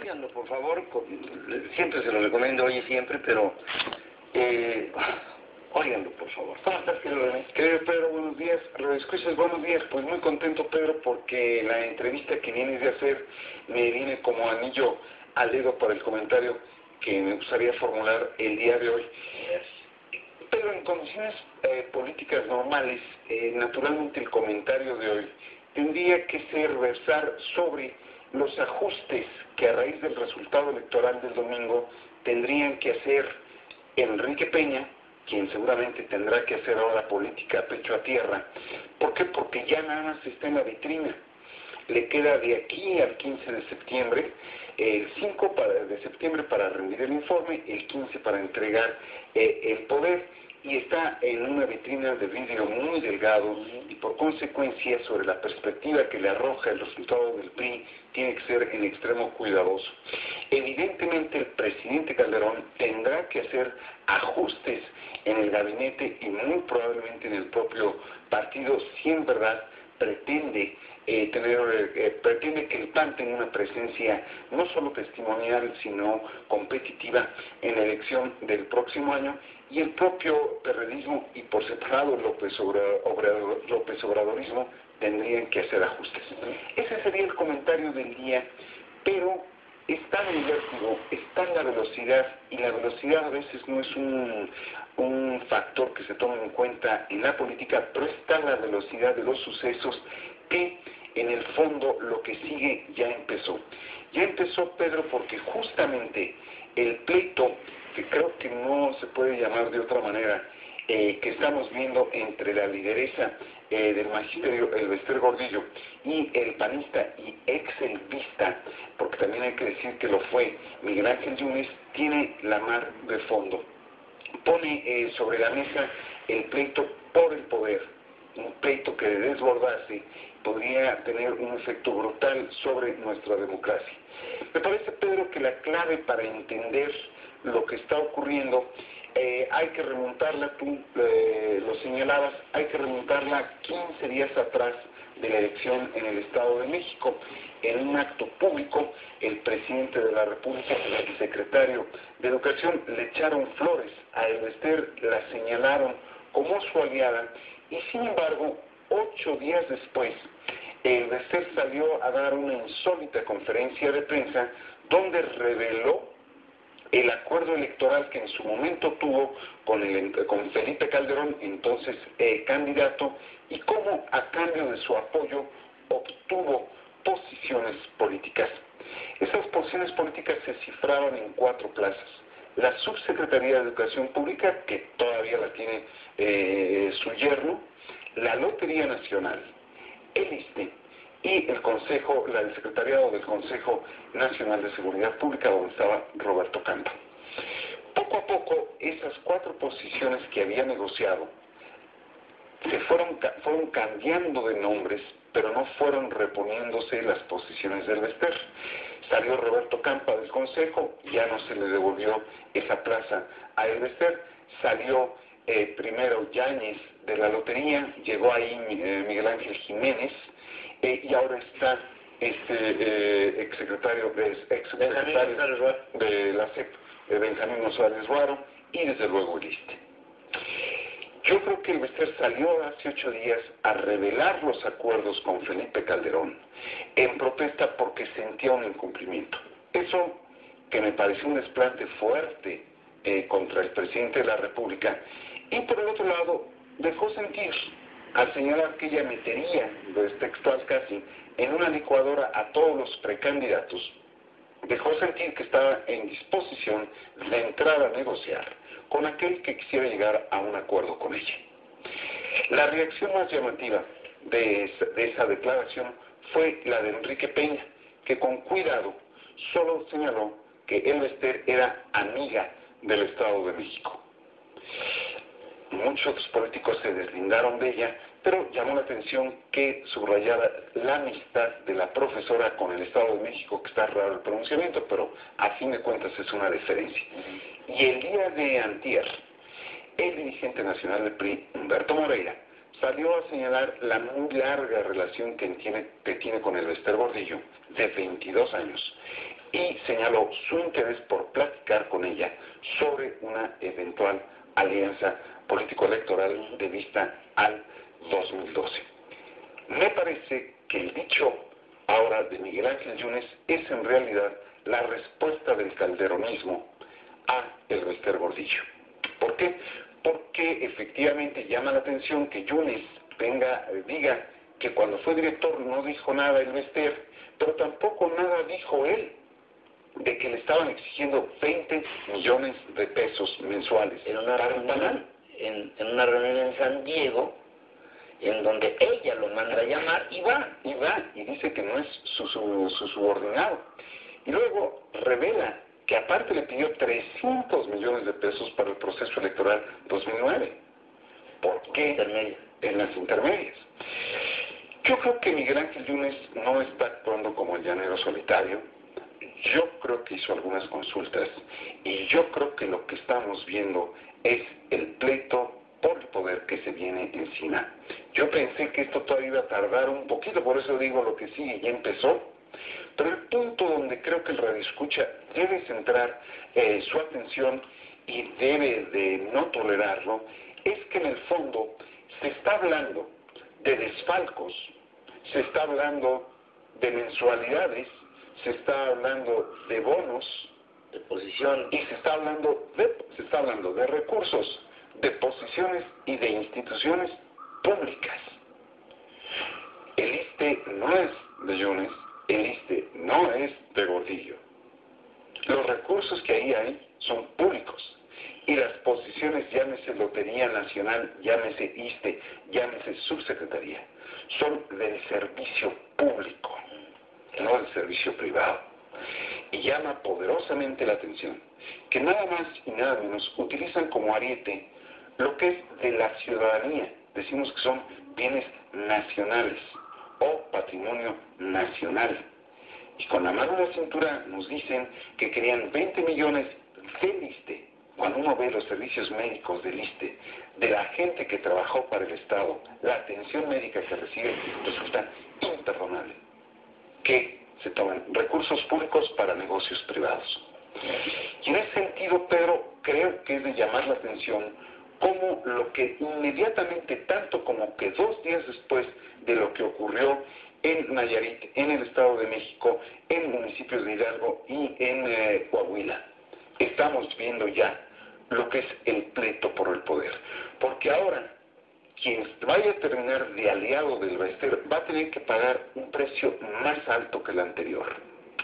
óiganlo, por favor. Siempre se lo recomiendo hoy y siempre, pero óiganlo, por favor. ¿Cómo estás, querido René? Querido Pedro, buenos días. Escuchas, buenos días. Pues muy contento, Pedro, porque la entrevista que vienes de hacer me viene como anillo al dedo para el comentario que me gustaría formular el día de hoy. Pero en condiciones políticas normales, naturalmente el comentario de hoy tendría que versar sobre los ajustes que a raíz del resultado electoral del domingo tendrían que hacer Enrique Peña, quien seguramente tendrá que hacer ahora política a pecho a tierra. ¿Por qué? Porque ya nada más está en la vitrina. Le queda de aquí al 15 de septiembre, el 5 de septiembre para rendir el informe, el 15 para entregar el poder, y está en una vitrina de vidrio muy delgado, y por consecuencia sobre la perspectiva que le arroja el resultado del PRI tiene que ser en extremo cuidadoso. Evidentemente el presidente Calderón tendrá que hacer ajustes en el gabinete y muy probablemente en el propio partido si en verdad pretende pretende que el PAN tenga una presencia no solo testimonial, sino competitiva en la elección del próximo año, y el propio perredismo y por separado el López Obradorismo tendrían que hacer ajustes. Ese sería el comentario del día, pero está en el vértigo, está en la velocidad, y la velocidad a veces no es un factor que se tome en cuenta en la política, pero está la velocidad de los sucesos que en el fondo lo que sigue ya empezó. Ya empezó, Pedro, porque justamente el pleito, que creo que no se puede llamar de otra manera, que estamos viendo entre la lideresa del magisterio, Elbester Gordillo, y el panista y ex-elvista, porque también hay que decir que lo fue, Miguel Ángel Yunes, tiene la mar de fondo. Pone sobre la mesa el pleito por el poder, un pleito que de desbordarse podría tener un efecto brutal sobre nuestra democracia. Me parece, Pedro, que la clave para entender lo que está ocurriendo, hay que remontarla, tú lo señalabas, hay que remontarla 15 días atrás de la elección en el Estado de México. En un acto público, el presidente de la República y el secretario de Educación le echaron flores a Elbester, la señalaron como su aliada, y sin embargo, 8 días después, Elbester salió a dar una insólita conferencia de prensa donde reveló el acuerdo electoral que en su momento tuvo con Felipe Calderón, entonces candidato, y cómo a cambio de su apoyo obtuvo posiciones políticas. Esas posiciones políticas se cifraban en 4 plazas. La Subsecretaría de Educación Pública, que todavía la tiene su yerno, la Lotería Nacional, el ISSSTE y el Consejo, el Secretariado del Consejo Nacional de Seguridad Pública, donde estaba Roberto Campa. Poco a poco, esas 4 posiciones que había negociado fueron cambiando de nombres, pero no fueron reponiéndose las posiciones del Elbester. Salió Roberto Campa del Consejo, ya no se le devolvió esa plaza a Elbester. Salió primero Yáñez de la Lotería, llegó ahí Miguel Ángel Jiménez, y ahora está exsecretario de la CEP, Benjamín González Ruaro, y desde luego el ISSSTE. Yo creo que Elbester salió hace 8 días a revelar los acuerdos con Felipe Calderón en protesta porque sentía un incumplimiento. Eso que me pareció un desplante fuerte contra el presidente de la República, y por el otro lado dejó sentir, al señalar que ella metería, es textual casi, en una licuadora a todos los precandidatos, dejó sentir que estaba en disposición de entrar a negociar con aquel que quisiera llegar a un acuerdo con ella. La reacción más llamativa de esa declaración fue la de Enrique Peña, que con cuidado solo señaló que Elbester era amiga del Estado de México. Muchos políticos se deslindaron de ella, pero llamó la atención que subrayara la amistad de la profesora con el Estado de México, que está raro el pronunciamiento, pero a fin de cuentas es una deferencia. Y el día de antier, el dirigente nacional del PRI, Humberto Moreira, salió a señalar la muy larga relación que tiene con Elbester Gordillo, de 22 años, y señaló su interés por platicar con ella sobre una eventual alianza político-electoral de vista al 2012. Me parece que el dicho ahora de Miguel Ángel Yunes es en realidad la respuesta del calderonismo a el Bester Gordillo. ¿Por qué? Porque efectivamente llama la atención que Yunes diga que cuando fue director no dijo nada el Bester, pero tampoco nada dijo él de que le estaban exigiendo 20 millones de pesos mensuales. En una reunión, en una reunión en San Diego, en donde ella lo manda a llamar y va, y dice que no es su subordinado. Y luego revela que aparte le pidió 300 millones de pesos para el proceso electoral 2009. ¿Por qué? En las intermedias. Yo creo que Miguel Ángel Yunes no está actuando como el llanero solitario. Yo creo que hizo algunas consultas y yo creo que lo que estamos viendo es el pleito por el poder que se viene encima. Yo pensé que esto todavía iba a tardar un poquito, por eso digo lo que sigue, ya empezó. Pero el punto donde creo que el radioescucha debe centrar su atención y debe de no tolerarlo, es que en el fondo se está hablando de desfalcos, se está hablando de mensualidades, se está hablando de bonos, de posición, y se está hablando de recursos, de posiciones y de instituciones públicas. El ISSSTE no es de Yunes, el ISSSTE no es de Gordillo. Los recursos que ahí hay son públicos y las posiciones, llámese Lotería Nacional, llámese ISSSTE, llámese Subsecretaría, son del servicio público, no del servicio privado. Y llama poderosamente la atención que nada más y nada menos utilizan como ariete lo que es de la ciudadanía. Decimos que son bienes nacionales o patrimonio nacional. Y con la mano en la cintura nos dicen que querían 20 millones del ISSSTE. Cuando uno ve los servicios médicos del ISSSTE, de la gente que trabajó para el Estado, la atención médica que recibe, resulta imperdonable que se tomen recursos públicos para negocios privados. Y en ese sentido, Pedro, creo que es de llamar la atención cómo lo que inmediatamente, tanto como que 2 días después de lo que ocurrió en Nayarit, en el Estado de México, en municipios de Hidalgo y en Coahuila, estamos viendo ya lo que es el pleito por el poder. Porque ahora, quien vaya a terminar de aliado del Bester va a tener que pagar un precio más alto que el anterior.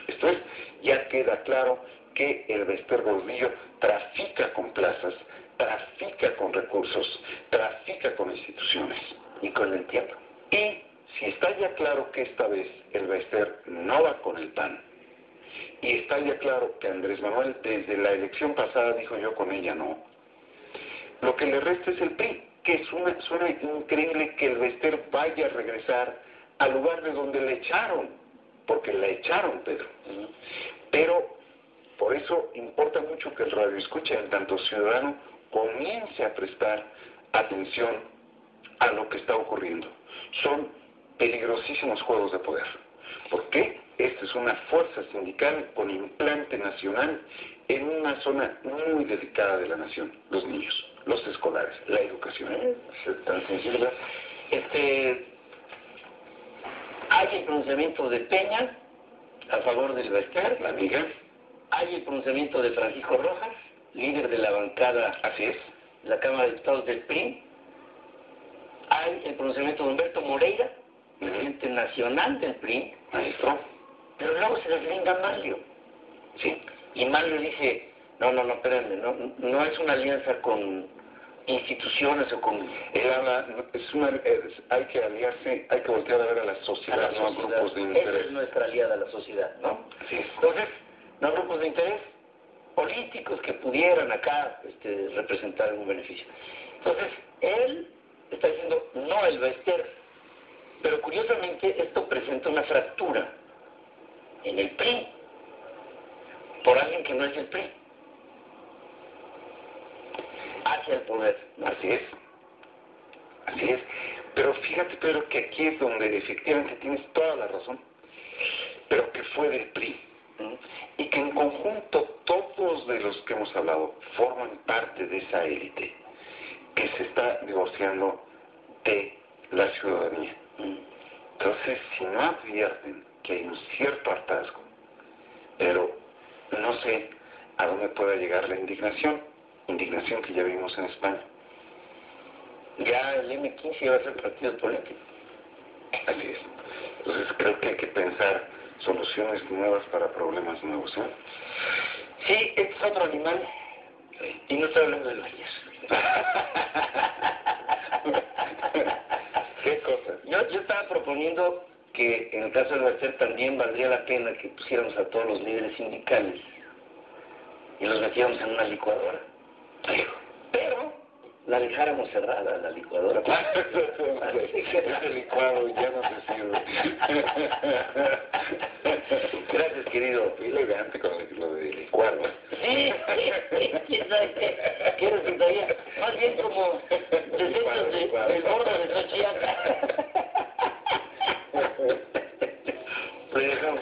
Esto es, ya queda claro que el Bester Gordillo trafica con plazas, trafica con recursos, trafica con instituciones y con el tiempo. Y si está ya claro que esta vez el Bester no va con el PAN, y está ya claro que Andrés Manuel desde la elección pasada dijo yo con ella no, lo que le resta es el PRI, que suena increíble que el Bester vaya a regresar al lugar de donde le echaron, porque le echaron, Pedro. Pero por eso importa mucho que el radioescucha, en tanto ciudadano, comience a prestar atención a lo que está ocurriendo. Son peligrosísimos juegos de poder. ¿Por qué? Esta es una fuerza sindical con implante nacional en una zona muy delicada de la nación, los niños, los escolares, la educación. Es tan sensible. Hay el pronunciamiento de Peña a favor del Bester, La amiga. hay el pronunciamiento de Francisco Rojas, líder de la bancada, Así es, la Cámara de Diputados del PRI, hay el pronunciamiento de Humberto Moreira, presidente nacional del PRI, maestro. pero luego se deslinda Manlio. Sí. Y Manlio dice, no, espérenme, no es una alianza con instituciones o con... Él habla, hay que aliarse, hay que voltear a ver a la sociedad, no a grupos de interés. Esa es nuestra aliada, la sociedad, ¿no? Así es. Entonces, no grupos de interés políticos que pudieran acá representar algún beneficio. Entonces, él está diciendo, no el Bester. Pero curiosamente, esto presenta una fractura en el PRI por alguien que no es el PRI hacia el poder. Así es. Así es. Pero fíjate, Pedro, que aquí es donde efectivamente tienes toda la razón. Pero que fue del PRI. Y conjunto, todos de los que hemos hablado forman parte de esa élite que se está divorciando de la ciudadanía. Entonces, si no advierten que hay un cierto hartazgo, pero no sé a dónde pueda llegar la indignación que ya vimos en España. Ya el M15 va a ser partido político. Así es. Entonces creo que hay que pensar soluciones nuevas para problemas nuevos, ¿eh? Sí, este es otro animal. Y no estoy hablando de los guías. ¿Qué cosa? Yo estaba proponiendo que en el caso de Bester también valdría la pena que pusiéramos a todos los líderes sindicales y los metiéramos en una licuadora. Pero la dejáramos cerrada, la licuadora. Ese licuado ya no se sirve. Gracias, querido. Fui elegante con lo de licuado. Sí, quién sabe qué resultaría. Más bien como desechos del gordo de Xochiaca. Lo dejamos.